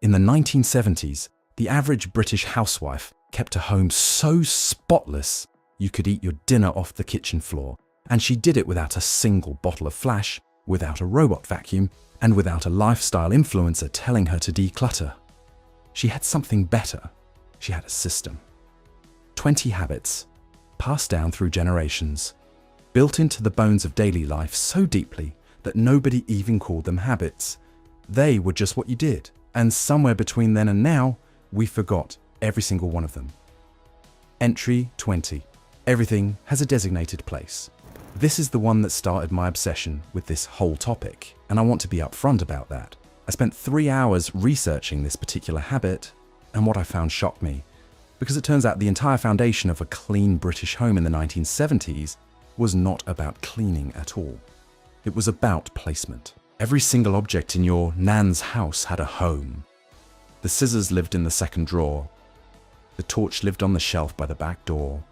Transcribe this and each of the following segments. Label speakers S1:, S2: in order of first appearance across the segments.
S1: In the 1970s, the average British housewife kept a home so spotless you could eat your dinner off the kitchen floor, and she did it without a single bottle of flash, without a robot vacuum, and without a lifestyle influencer telling her to declutter. She had something better. She had a system. 20 habits, passed down through generations, built into the bones of daily life so deeply that nobody even called them habits. They were just what you did, and somewhere between then and now, we forgot every single one of them. Entry 20. Everything has a designated place. This is the one that started my obsession with this whole topic, and I want to be upfront about that. I spent 3 hours researching this particular habit, and what I found shocked me, because it turns out the entire foundation of a clean British home in the 1970s was not about cleaning at all. It was about placement. Every single object in your nan's house had a home. The scissors lived in the second drawer. The torch lived on the shelf by the back door.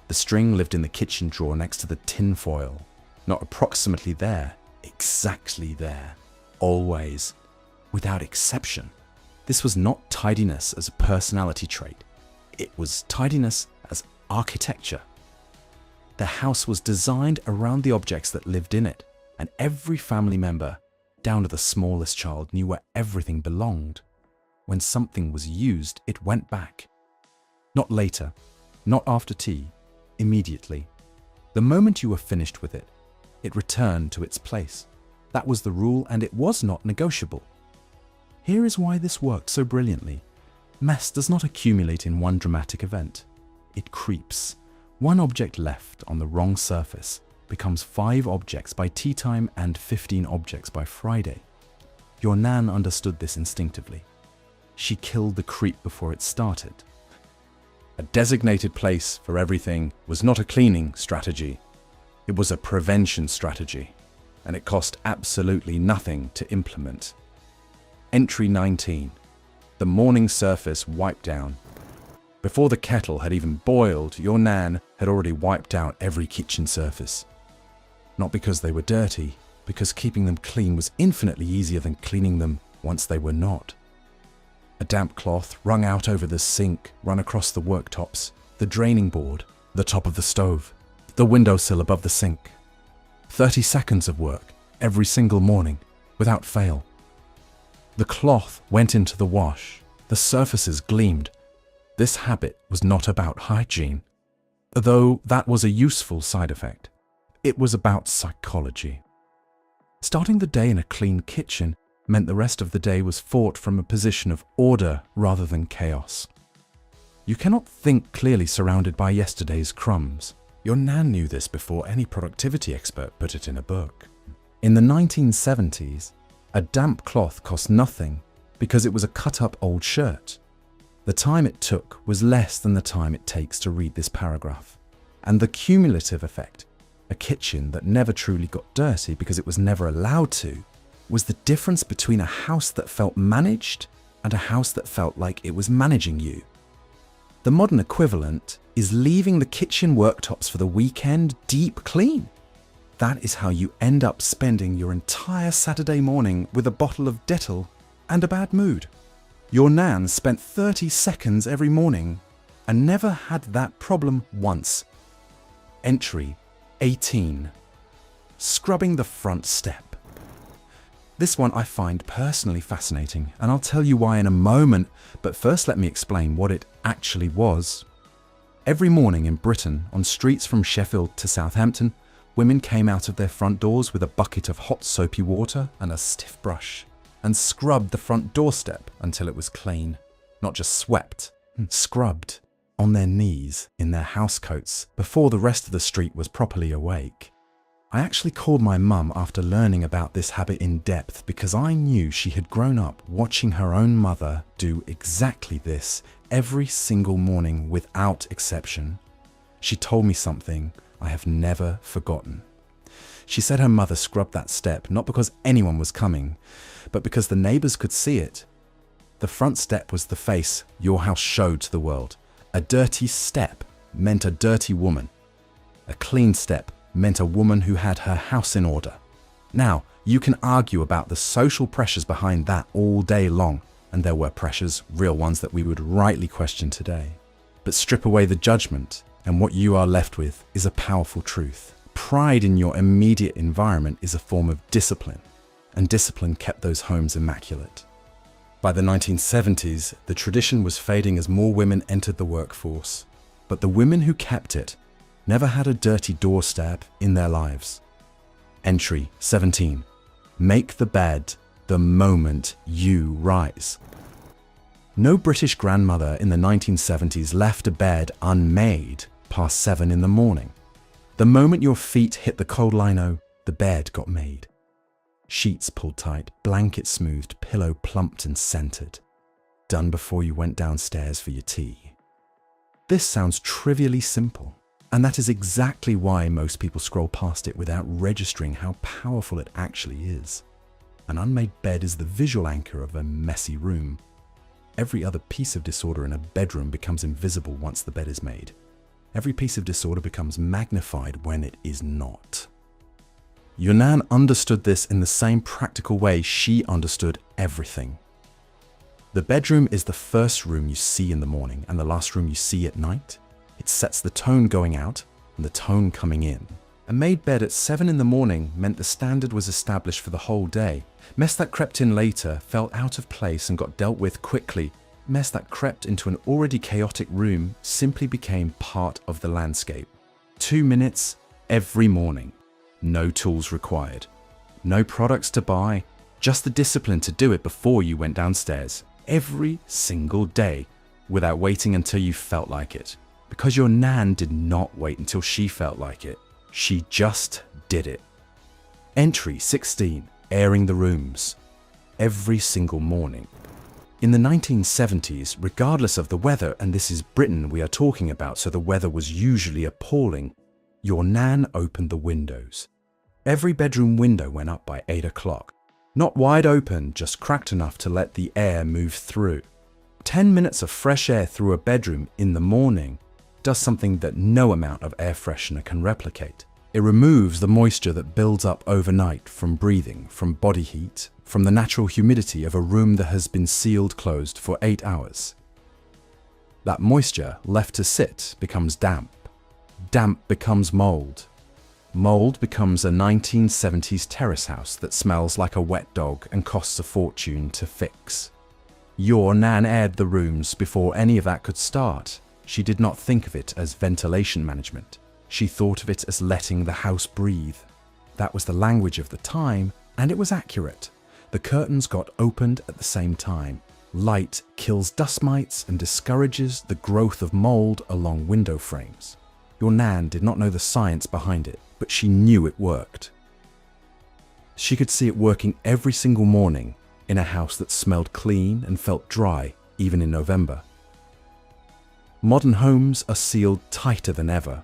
S1: The string lived in the kitchen drawer next to the tin foil. Not approximately there, exactly there. Always, without exception. This was not tidiness as a personality trait. It was tidiness as architecture. The house was designed around the objects that lived in it, and every family member, down to the smallest child, knew where everything belonged. When something was used, it went back. Not later, not after tea, immediately. The moment you were finished with it, it returned to its place. That was the rule, and it was not negotiable. Here is why this worked so brilliantly. Mess does not accumulate in one dramatic event. It creeps. One object left on the wrong surface becomes 5 objects by tea time and 15 objects by Friday. Your nan understood this instinctively. She killed the creep before it started. A designated place for everything was not a cleaning strategy. It was a prevention strategy, and it cost absolutely nothing to implement. Entry 19. The morning surface wiped down. Before the kettle had even boiled, your nan had already wiped out every kitchen surface. Not because they were dirty, because keeping them clean was infinitely easier than cleaning them once they were not. A damp cloth wrung out over the sink, run across the worktops, the draining board, the top of the stove, the windowsill above the sink. 30 seconds of work every single morning, without fail. The cloth went into the wash, the surfaces gleamed. This habit was not about hygiene, though that was a useful side effect. It was about psychology. Starting the day in a clean kitchen meant the rest of the day was fought from a position of order rather than chaos. You cannot think clearly surrounded by yesterday's crumbs. Your nan knew this before any productivity expert put it in a book. In the 1970s, a damp cloth cost nothing because it was a cut-up old shirt. The time it took was less than the time it takes to read this paragraph. And the cumulative effect, a kitchen that never truly got dirty because it was never allowed to, was the difference between a house that felt managed and a house that felt like it was managing you. The modern equivalent is leaving the kitchen worktops for the weekend deep clean. That is how you end up spending your entire Saturday morning with a bottle of Dettol and a bad mood. Your nan spent 30 seconds every morning and never had that problem once. Entry 18. Scrubbing the front step. This one I find personally fascinating, and I'll tell you why in a moment, but first let me explain what it actually was. Every morning in Britain, on streets from Sheffield to Southampton, women came out of their front doors with a bucket of hot soapy water and a stiff brush, and scrubbed the front doorstep until it was clean. Not just swept, scrubbed, on their knees in their housecoats before the rest of the street was properly awake. I actually called my mum after learning about this habit in depth because I knew she had grown up watching her own mother do exactly this every single morning without exception. She told me something I have never forgotten. She said her mother scrubbed that step not because anyone was coming, but because the neighbours could see it. The front step was the face your house showed to the world. A dirty step meant a dirty woman. A clean step meant a woman who had her house in order. Now, you can argue about the social pressures behind that all day long. and there were pressures, real ones that we would rightly question today. But strip away the judgment, and what you are left with is a powerful truth. Pride in your immediate environment is a form of discipline, and discipline kept those homes immaculate. By the 1970s, the tradition was fading as more women entered the workforce, but the women who kept it never had a dirty doorstep in their lives. Entry 17. Make the bed the moment you rise. No British grandmother in the 1970s left a bed unmade past 7 in the morning. The moment your feet hit the cold lino, the bed got made. Sheets pulled tight, blankets smoothed, pillow plumped and scented. Done before you went downstairs for your tea. This sounds trivially simple, and that is exactly why most people scroll past it without registering how powerful it actually is. An unmade bed is the visual anchor of a messy room. Every other piece of disorder in a bedroom becomes invisible once the bed is made. Every piece of disorder becomes magnified when it is not. Your nan understood this in the same practical way she understood everything. The bedroom is the first room you see in the morning and the last room you see at night. It sets the tone going out and the tone coming in. A made bed at 7 in the morning meant the standard was established for the whole day. Mess that crept in later felt out of place and got dealt with quickly. Mess that crept into an already chaotic room simply became part of the landscape. 2 minutes every morning. No tools required. No products to buy. Just the discipline to do it before you went downstairs. Every single day, without waiting until you felt like it. Because your nan did not wait until she felt like it. She just did it. Entry 16. Airing the rooms. Every single morning. In the 1970s, regardless of the weather, and this is Britain we are talking about, so the weather was usually appalling, your nan opened the windows. Every bedroom window went up by 8 o'clock. Not wide open, just cracked enough to let the air move through. 10 minutes of fresh air through a bedroom in the morning does something that no amount of air freshener can replicate. It removes the moisture that builds up overnight from breathing, from body heat, from the natural humidity of a room that has been sealed closed for 8 hours. That moisture, left to sit, becomes damp. Damp becomes mold. Mold becomes a 1970s terrace house that smells like a wet dog and costs a fortune to fix. Your nan aired the rooms before any of that could start. She did not think of it as ventilation management. She thought of it as letting the house breathe. That was the language of the time, and it was accurate. The curtains got opened at the same time. Light kills dust mites and discourages the growth of mold along window frames. Your nan did not know the science behind it, but she knew it worked. She could see it working every single morning in a house that smelled clean and felt dry, even in November. Modern homes are sealed tighter than ever,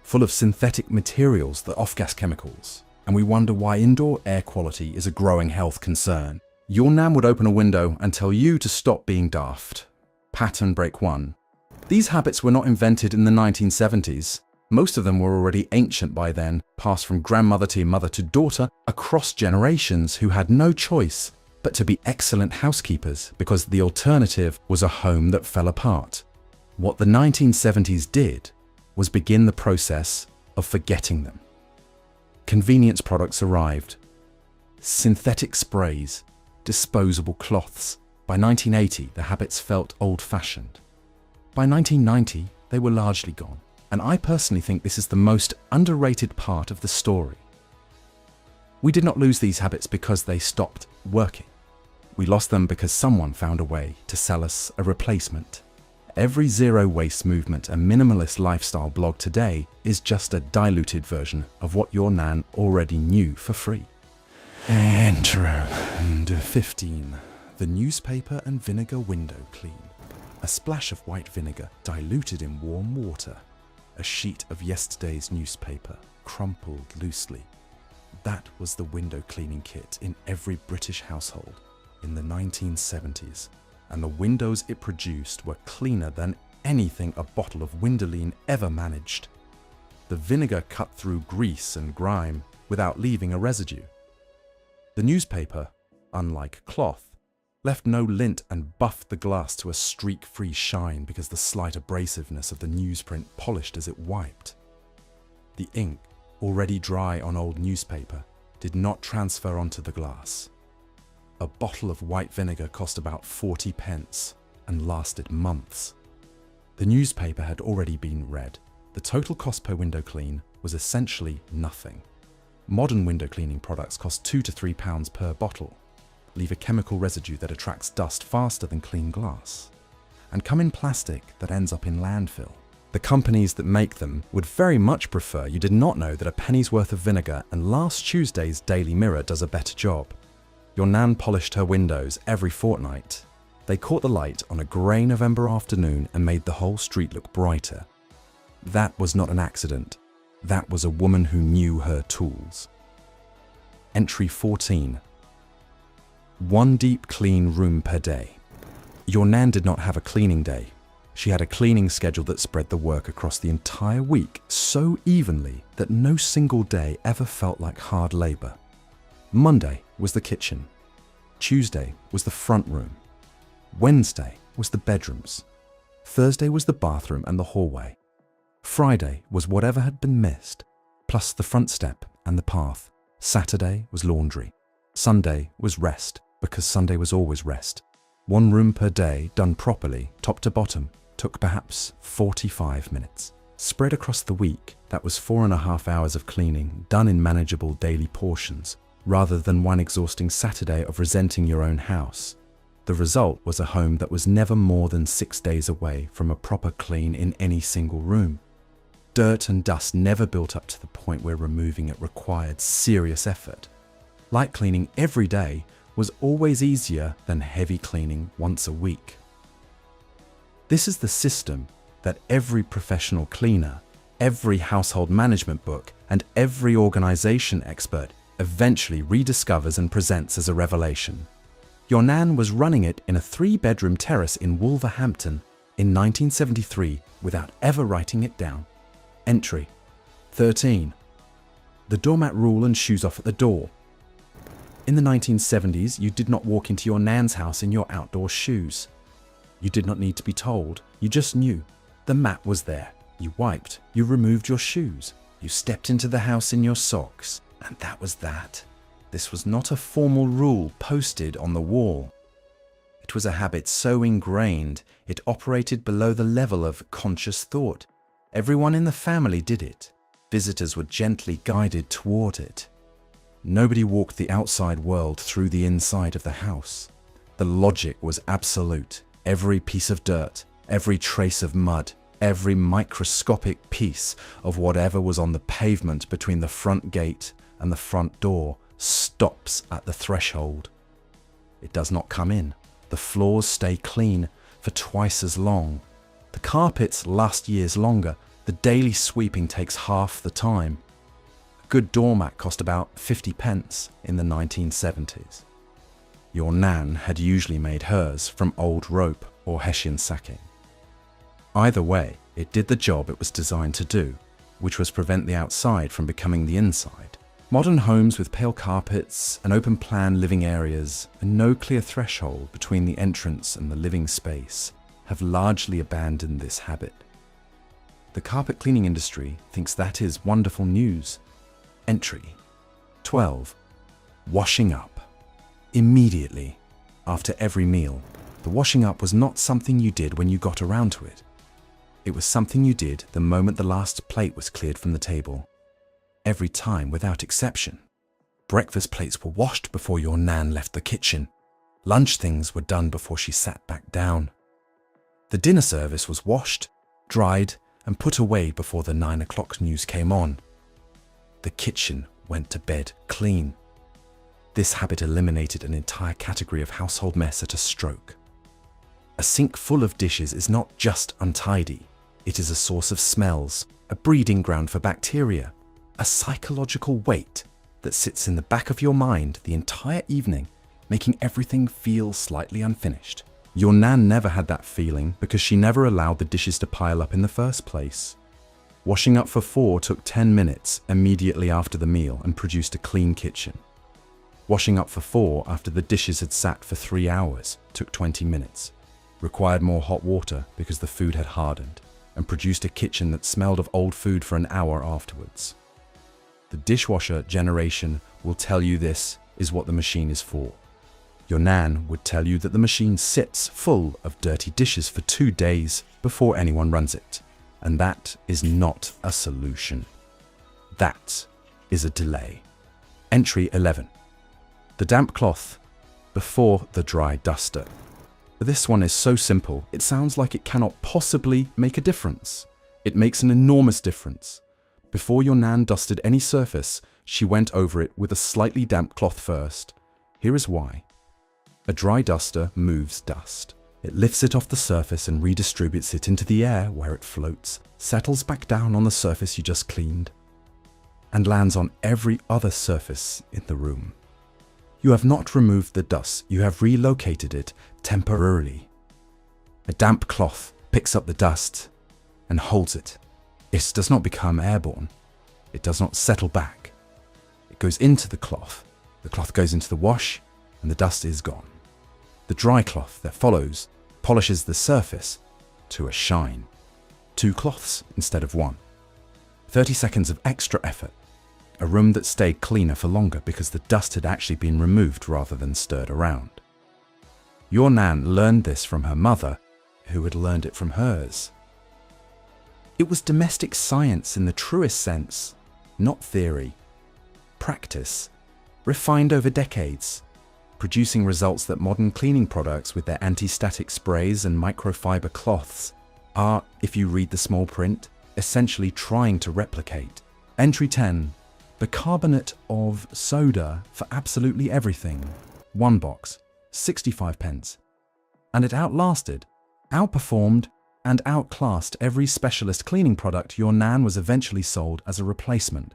S1: full of synthetic materials that off-gas chemicals, and we wonder why indoor air quality is a growing health concern. Your nan would open a window and tell you to stop being daft. Pattern break 1. These habits were not invented in the 1970s. Most of them were already ancient by then, passed from grandmother to mother to daughter across generations who had no choice but to be excellent housekeepers because the alternative was a home that fell apart. What the 1970s did was begin the process of forgetting them. Convenience products arrived. Synthetic sprays, disposable cloths. By 1980, the habits felt old-fashioned. By 1990, they were largely gone. And I personally think this is the most underrated part of the story. We did not lose these habits because they stopped working. We lost them because someone found a way to sell us a replacement. Every zero-waste movement and minimalist lifestyle blog today is just a diluted version of what your nan already knew for free. Intro 15. The newspaper and vinegar window clean. A splash of white vinegar diluted in warm water. A sheet of yesterday's newspaper, crumpled loosely. That was the window cleaning kit in every British household in the 1970s, and the windows it produced were cleaner than anything a bottle of Windoline ever managed. The vinegar cut through grease and grime without leaving a residue. The newspaper, unlike cloth, left no lint and buffed the glass to a streak-free shine because the slight abrasiveness of the newsprint polished as it wiped. The ink, already dry on old newspaper, did not transfer onto the glass. A bottle of white vinegar cost about 40 pence and lasted months. The newspaper had already been read. The total cost per window clean was essentially nothing. Modern window cleaning products cost £2 to £3 per bottle, leave a chemical residue that attracts dust faster than clean glass, and come in plastic that ends up in landfill. The companies that make them would very much prefer you did not know that a penny's worth of vinegar and last Tuesday's Daily Mirror does a better job. Your nan polished her windows every fortnight. They caught the light on a grey November afternoon and made the whole street look brighter. That was not an accident. That was a woman who knew her tools. Entry 14. 1 deep clean room per day. Your nan did not have a cleaning day. She had a cleaning schedule that spread the work across the entire week so evenly that no single day ever felt like hard labor. Monday was the kitchen. Tuesday was the front room. Wednesday was the bedrooms. Thursday was the bathroom and the hallway. Friday was whatever had been missed, plus the front step and the path. Saturday was laundry. Sunday was rest, because Sunday was always rest. 1 room per day, done properly, top to bottom, took perhaps 45 minutes. Spread across the week, that was 4.5 hours of cleaning, done in manageable daily portions, rather than one exhausting Saturday of resenting your own house. The result was a home that was never more than 6 days away from a proper clean in any single room. Dirt and dust never built up to the point where removing it required serious effort. Light cleaning every day was always easier than heavy cleaning once a week. This is the system that every professional cleaner, every household management book, and every organization expert eventually rediscovers and presents as a revelation. Your nan was running it in a 3-bedroom terrace in Wolverhampton in 1973 without ever writing it down. Entry 13. The doormat rule and shoes off at the door. In the 1970s, you did not walk into your nan's house in your outdoor shoes. You did not need to be told, you just knew. The mat was there. You wiped, you removed your shoes, you stepped into the house in your socks, and that was that. This was not a formal rule posted on the wall. It was a habit so ingrained, it operated below the level of conscious thought. Everyone in the family did it. Visitors were gently guided toward it. Nobody walked the outside world through the inside of the house. The logic was absolute. Every piece of dirt, every trace of mud, every microscopic piece of whatever was on the pavement between the front gate and the front door stops at the threshold. It does not come in. The floors stay clean for twice as long. The carpets last years longer. The daily sweeping takes half the time. A good doormat cost about 50 pence in the 1970s. Your nan had usually made hers from old rope or Hessian sacking. Either way, it did the job it was designed to do, which was prevent the outside from becoming the inside. Modern homes with pale carpets and open-plan living areas and no clear threshold between the entrance and the living space have largely abandoned this habit. The carpet cleaning industry thinks that is wonderful news. Entry 12. Washing up. Immediately, after every meal, the washing up was not something you did when you got around to it. It was something you did the moment the last plate was cleared from the table. Every time without exception. Breakfast plates were washed before your nan left the kitchen. Lunch things were done before she sat back down. The dinner service was washed, dried, and put away before the 9 o'clock news came on. The kitchen went to bed clean. This habit eliminated an entire category of household mess at a stroke. A sink full of dishes is not just untidy. It is a source of smells, a breeding ground for bacteria, a psychological weight that sits in the back of your mind the entire evening, making everything feel slightly unfinished. Your nan never had that feeling because she never allowed the dishes to pile up in the first place. Washing up for 4 took 10 minutes immediately after the meal and produced a clean kitchen. Washing up for 4 after the dishes had sat for 3 hours took 20 minutes, required more hot water because the food had hardened, and produced a kitchen that smelled of old food for an hour afterwards. The dishwasher generation will tell you this is what the machine is for. Your nan would tell you that the machine sits full of dirty dishes for 2 days before anyone runs it. And that is not a solution. That is a delay. Entry 11. The damp cloth before the dry duster. This one is so simple, it sounds like it cannot possibly make a difference. It makes an enormous difference. Before your nan dusted any surface, she went over it with a slightly damp cloth first. Here is why. A dry duster moves dust. It lifts it off the surface and redistributes it into the air where it floats, settles back down on the surface you just cleaned, and lands on every other surface in the room. You have not removed the dust, you have relocated it temporarily. A damp cloth picks up the dust and holds it. It does not become airborne. It does not settle back. It goes into the cloth goes into the wash, and the dust is gone. The dry cloth that follows polishes the surface to a shine. 2 cloths instead of 1. 30 seconds of extra effort. A room that stayed cleaner for longer because the dust had actually been removed rather than stirred around. Your nan learned this from her mother, who had learned it from hers. It was domestic science in the truest sense, not theory. Practice, refined over decades, producing results that modern cleaning products with their anti-static sprays and microfiber cloths are, if you read the small print, essentially trying to replicate. Entry 10. Bicarbonate of soda for absolutely everything. 1 box, 65 pence. And it outlasted, outperformed, and outclassed every specialist cleaning product your nan was eventually sold as a replacement.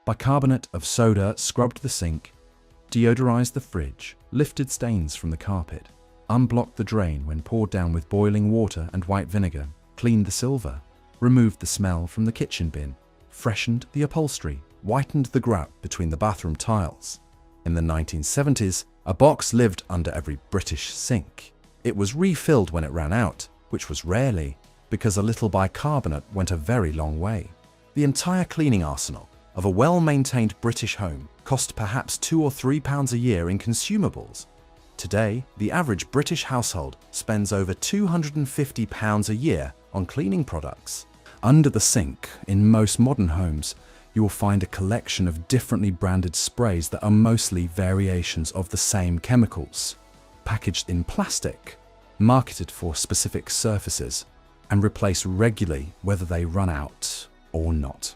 S1: Bicarbonate of soda scrubbed the sink, deodorized the fridge, lifted stains from the carpet, unblocked the drain when poured down with boiling water and white vinegar, cleaned the silver, removed the smell from the kitchen bin, freshened the upholstery, whitened the grout between the bathroom tiles. In the 1970s, a box lived under every British sink. It was refilled when it ran out, which was rarely, because a little bicarbonate went a very long way. The entire cleaning arsenal of a well-maintained British home cost perhaps £2 or £3 a year in consumables. Today, the average British household spends over £250 a year on cleaning products. Under the sink, in most modern homes, you will find a collection of differently branded sprays that are mostly variations of the same chemicals, packaged in plastic, marketed for specific surfaces, and replaced regularly whether they run out or not.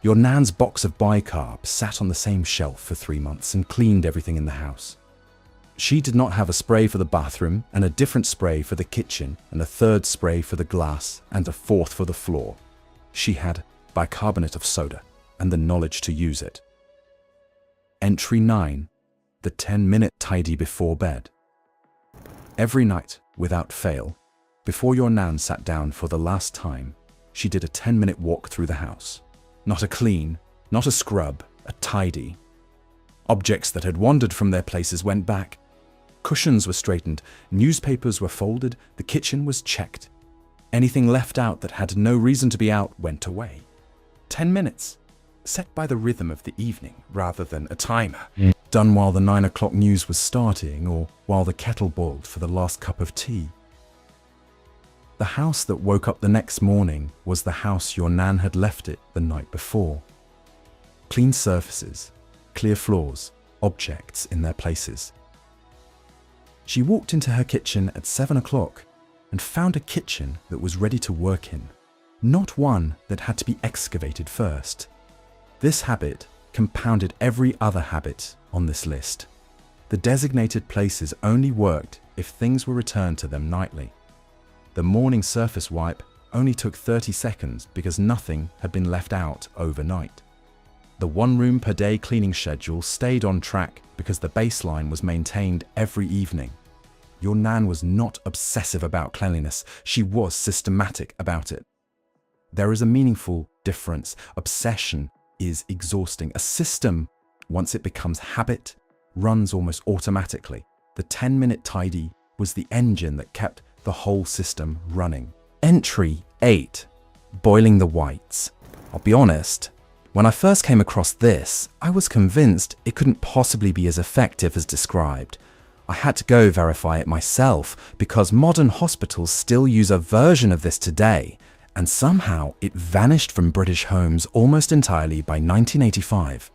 S1: Your nan's box of bicarb sat on the same shelf for 3 months and cleaned everything in the house. She did not have a spray for the bathroom and a different spray for the kitchen and a 3rd spray for the glass and a 4th for the floor. She had bicarbonate of soda and the knowledge to use it. Entry 9. The 10-minute tidy before bed. Every night, without fail, before your nan sat down for the last time, she did a 10-minute walk through the house. Not a clean, not a scrub, a tidy. Objects that had wandered from their places went back. Cushions were straightened, newspapers were folded, the kitchen was checked. Anything left out that had no reason to be out went away. 10 minutes, set by the rhythm of the evening rather than a timer. Done while the 9 o'clock news was starting or while the kettle boiled for the last cup of tea. The house that woke up the next morning was the house your nan had left it the night before. Clean surfaces, clear floors, objects in their places. She walked into her kitchen at 7 o'clock and found a kitchen that was ready to work in, not one that had to be excavated first. This habit compounded every other habit on this list. The designated places only worked if things were returned to them nightly. The morning surface wipe only took 30 seconds because nothing had been left out overnight. The 1 room per day cleaning schedule stayed on track because the baseline was maintained every evening. Your nan was not obsessive about cleanliness, she was systematic about it. There is a meaningful difference. Obsession is exhausting. A system, once it becomes habit, runs almost automatically. The 10-minute tidy was the engine that kept the whole system running. Entry 8. Boiling the whites. I'll be honest, when I first came across this, I was convinced it couldn't possibly be as effective as described. I had to go verify it myself because modern hospitals still use a version of this today, and somehow it vanished from British homes almost entirely by 1985.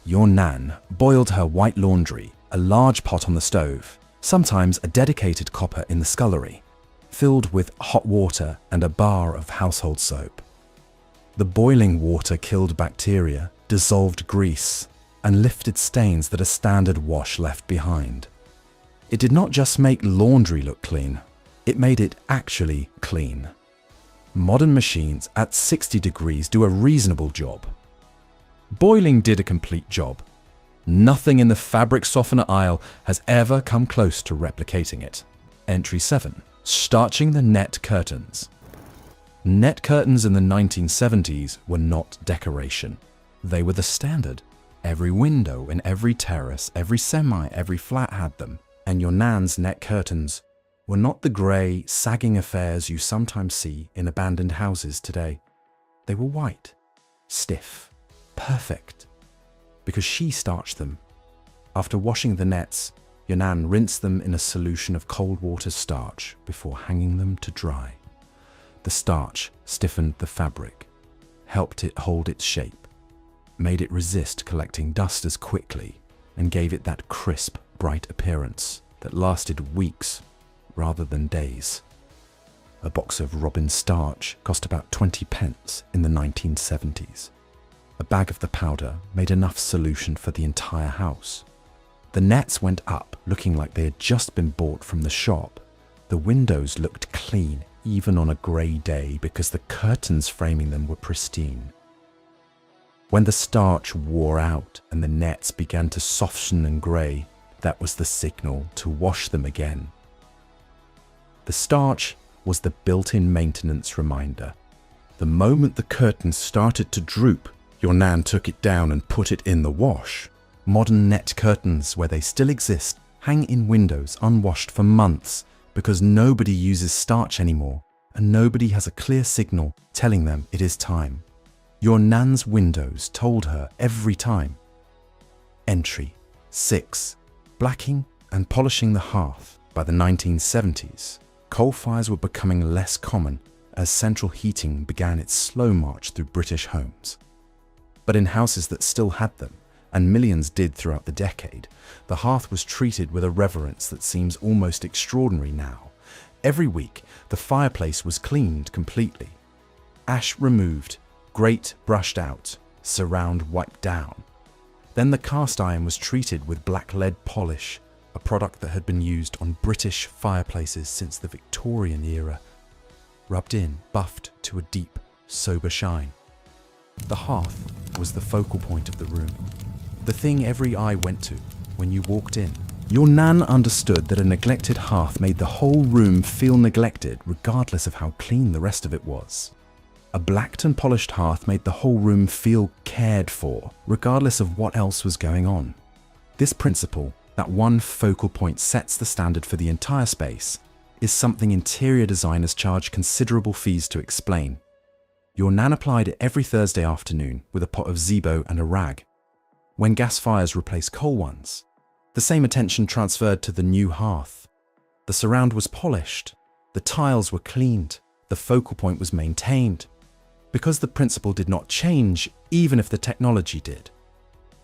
S1: Your nan boiled her white laundry, a large pot on the stove, sometimes a dedicated copper in the scullery, filled with hot water and a bar of household soap. The boiling water killed bacteria, dissolved grease, and lifted stains that a standard wash left behind. It did not just make laundry look clean, it made it actually clean. Modern machines at 60 degrees do a reasonable job. Boiling did a complete job. Nothing in the fabric softener aisle has ever come close to replicating it. Entry 7. Starching the net curtains. Net curtains in the 1970s were not decoration. They were the standard. Every window in every terrace, every semi, every flat had them. And your nan's net curtains were not the grey, sagging affairs you sometimes see in abandoned houses today. They were white, stiff, perfect, because she starched them. After washing the nets, your nan rinsed them in a solution of cold water starch before hanging them to dry. The starch stiffened the fabric, helped it hold its shape, made it resist collecting dust as quickly, and gave it that crisp, bright appearance that lasted weeks rather than days. A box of Robin starch cost about 20 pence in the 1970s. A bag of the powder made enough solution for the entire house. The nets went up looking like they had just been bought from the shop. The windows looked clean even on a grey day because the curtains framing them were pristine. When the starch wore out and the nets began to soften and grey, that was the signal to wash them again. The starch was the built-in maintenance reminder. The moment the curtains started to droop, your nan took it down and put it in the wash. Modern net curtains, where they still exist, hang in windows unwashed for months because nobody uses starch anymore and nobody has a clear signal telling them it is time. Your nan's windows told her every time. Entry 6. Blacking and polishing the hearth. By the 1970s, coal fires were becoming less common as central heating began its slow march through British homes. But in houses that still had them, and millions did throughout the decade, the hearth was treated with a reverence that seems almost extraordinary now. Every week, the fireplace was cleaned completely. Ash removed, grate brushed out, surround wiped down. Then the cast iron was treated with black lead polish, a product that had been used on British fireplaces since the Victorian era. Rubbed in, buffed to a deep, sober shine. The hearth was the focal point of the room, the thing every eye went to when you walked in. Your nan understood that a neglected hearth made the whole room feel neglected regardless of how clean the rest of it was. A blacked and polished hearth made the whole room feel cared for, regardless of what else was going on. This principle, that one focal point sets the standard for the entire space, is something interior designers charge considerable fees to explain. Your nan applied it every Thursday afternoon with a pot of Zebo and a rag. When gas fires replaced coal ones, the same attention transferred to the new hearth. The surround was polished, the tiles were cleaned, the focal point was maintained. Because the principle did not change, even if the technology did.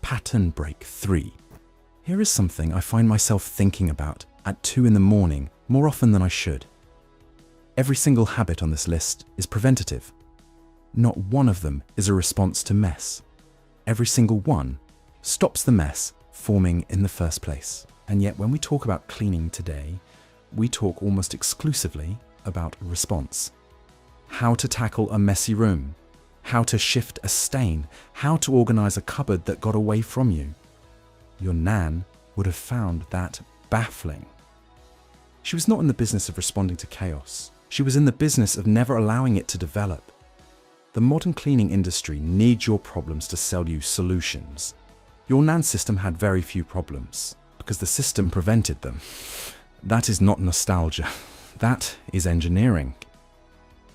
S1: Pattern break 3. Here is something I find myself thinking about at 2 in the morning more often than I should. Every single habit on this list is preventative. Not one of them is a response to mess. Every single one stops the mess forming in the first place. And yet when we talk about cleaning today, we talk almost exclusively about response. How to tackle a messy room, how to shift a stain, how to organize a cupboard that got away from you. Your nan would have found that baffling. She was not in the business of responding to chaos. She was in the business of never allowing it to develop. The modern cleaning industry needs your problems to sell you solutions. Your Nan's system had very few problems because the system prevented them. That is not nostalgia. That is engineering.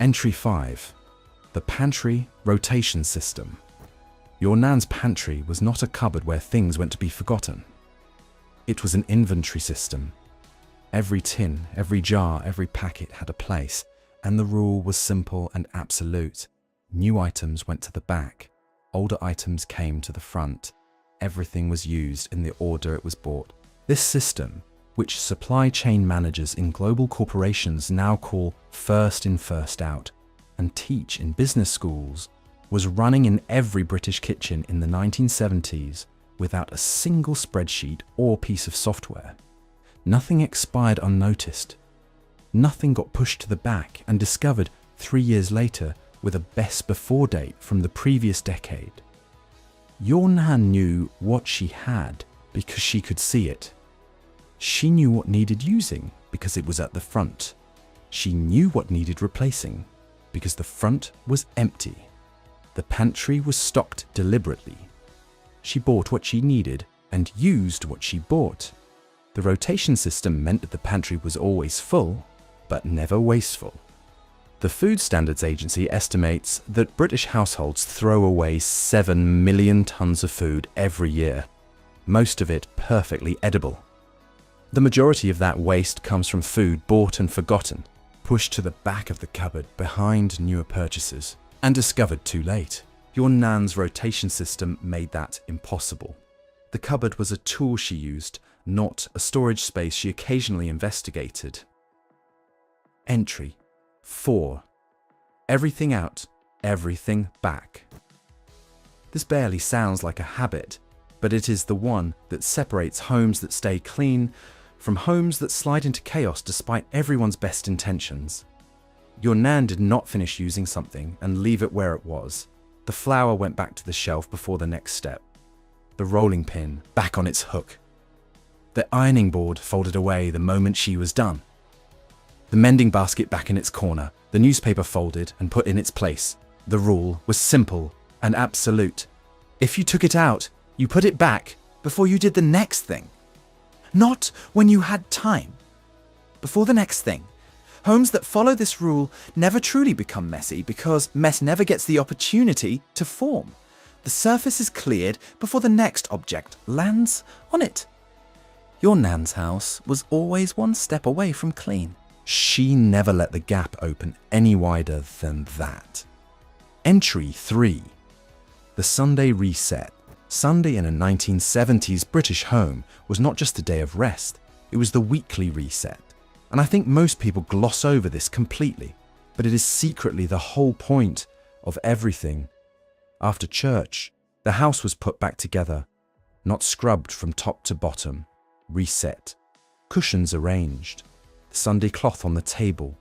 S1: Entry 5. The pantry rotation system. Your Nan's pantry was not a cupboard where things went to be forgotten. It was an inventory system. Every tin, every jar, every packet had a place, and the rule was simple and absolute. New items went to the back. Older items came to the front. Everything was used in the order it was bought. This system, which supply chain managers in global corporations now call first in, first out, and teach in business schools, was running in every British kitchen in the 1970s without a single spreadsheet or piece of software. Nothing expired unnoticed. Nothing got pushed to the back and discovered 3 years later with a best before date from the previous decade. Your Nan knew what she had because she could see it. She knew what needed using because it was at the front. She knew what needed replacing because the front was empty. The pantry was stocked deliberately. She bought what she needed and used what she bought. The rotation system meant that the pantry was always full, but never wasteful. The Food Standards Agency estimates that British households throw away 7 million tons of food every year, most of it perfectly edible. The majority of that waste comes from food bought and forgotten, pushed to the back of the cupboard behind newer purchases, and discovered too late. Your Nan's rotation system made that impossible. The cupboard was a tool she used, not a storage space she occasionally investigated. Entry 4. Everything out, everything back. This barely sounds like a habit, but it is the one that separates homes that stay clean from homes that slide into chaos despite everyone's best intentions. Your Nan did not finish using something and leave it where it was. The flour went back to the shelf before the next step. The rolling pin back on its hook. The ironing board folded away the moment she was done. The mending basket back in its corner, the newspaper folded and put in its place. The rule was simple and absolute. If you took it out, you put it back before you did the next thing. Not when you had time. Before the next thing. Homes that follow this rule never truly become messy because mess never gets the opportunity to form. The surface is cleared before the next object lands on it. Your Nan's house was always one step away from clean. She never let the gap open any wider than that. Entry 3. The Sunday reset. Sunday in a 1970s British home was not just a day of rest, it was the weekly reset. And I think most people gloss over this completely, but it is secretly the whole point of everything. After church, the house was put back together, not scrubbed from top to bottom, reset, cushions arranged, the Sunday cloth on the table,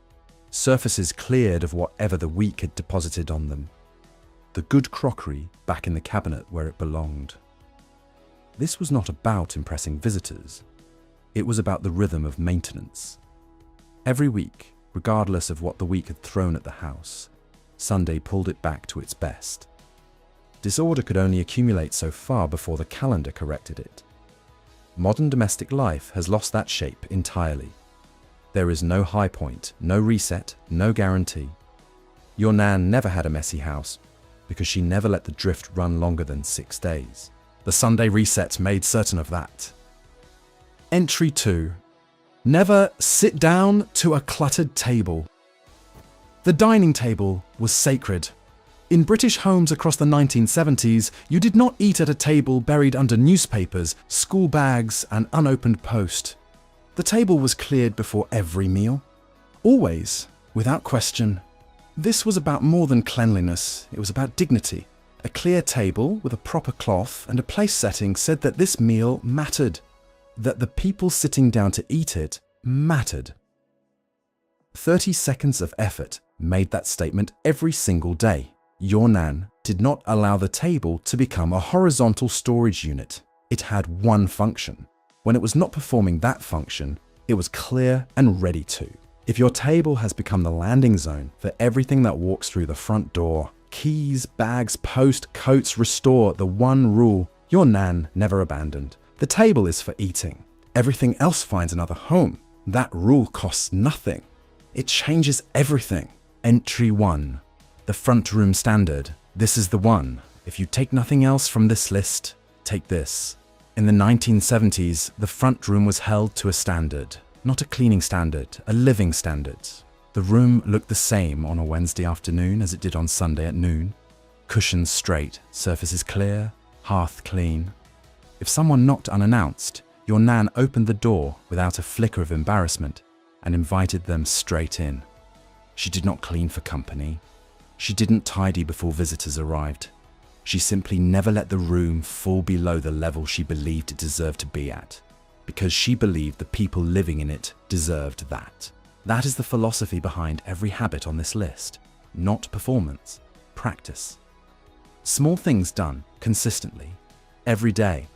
S1: surfaces cleared of whatever the week had deposited on them, the good crockery back in the cabinet where it belonged. This was not about impressing visitors. It was about the rhythm of maintenance. Every week, regardless of what the week had thrown at the house, Sunday pulled it back to its best. Disorder could only accumulate so far before the calendar corrected it. Modern domestic life has lost that shape entirely. There is no high point, no reset, no guarantee. Your Nan never had a messy house because she never let the drift run longer than 6 days. The Sunday reset made certain of that. Entry 2. Never sit down to a cluttered table. The dining table was sacred. In British homes across the 1970s, you did not eat at a table buried under newspapers, school bags, and unopened post. The table was cleared before every meal. Always, without question. This was about more than cleanliness, it was about dignity. A clear table with a proper cloth and a place setting said that this meal mattered, that the people sitting down to eat it mattered. 30 seconds of effort made that statement every single day. Your Nan did not allow the table to become a horizontal storage unit. It had one function. When it was not performing that function, it was clear and ready to. If your table has become the landing zone for everything that walks through the front door, keys, bags, post, coats, restore the one rule Your Nan never abandoned. The table is for eating. Everything else finds another home. That rule costs nothing. It changes everything. Entry 1. The front room standard. This is the one. If you take nothing else from this list, take this. In the 1970s, the front room was held to a standard. Not a cleaning standard, a living standard. The room looked the same on a Wednesday afternoon as it did on Sunday at noon. Cushions straight, surfaces clear, hearth clean. If someone knocked unannounced, your Nan opened the door without a flicker of embarrassment and invited them straight in. She did not clean for company. She didn't tidy before visitors arrived. She simply never let the room fall below the level she believed it deserved to be at, because she believed the people living in it deserved that. That is the philosophy behind every habit on this list. Not performance, practice. Small things done consistently, every day,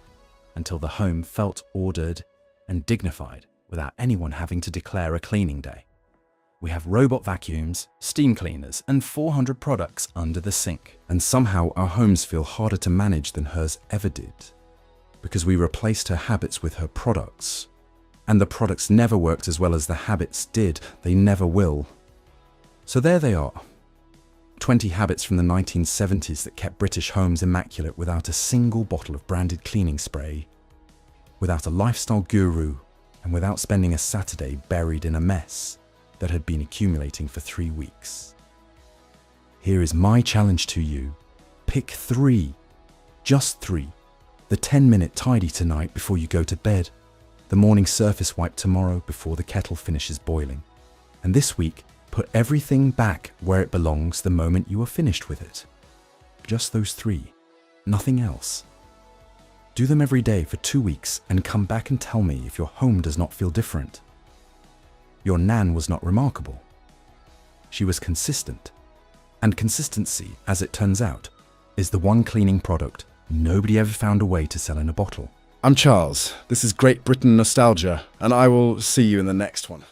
S1: until the home felt ordered and dignified without anyone having to declare a cleaning day. We have robot vacuums, steam cleaners, and 400 products under the sink. And somehow our homes feel harder to manage than hers ever did, because we replaced her habits with her products. And the products never worked as well as the habits did. They never will. So there they are. 20 habits from the 1970s that kept British homes immaculate without a single bottle of branded cleaning spray, without a lifestyle guru, and without spending a Saturday buried in a mess that had been accumulating for 3 weeks. Here is my challenge to you. Pick 3, just 3. The 10-minute tidy tonight before you go to bed, the morning surface wipe tomorrow before the kettle finishes boiling. And this week, put everything back where it belongs the moment you are finished with it. Just those 3, nothing else. Do them every day for 2 weeks and come back and tell me if your home does not feel different. Your Nan was not remarkable. She was consistent. And consistency, as it turns out, is the one cleaning product nobody ever found a way to sell in a bottle.
S2: I'm Charles. This is Great Britain Nostalgia, and I will see you in the next one.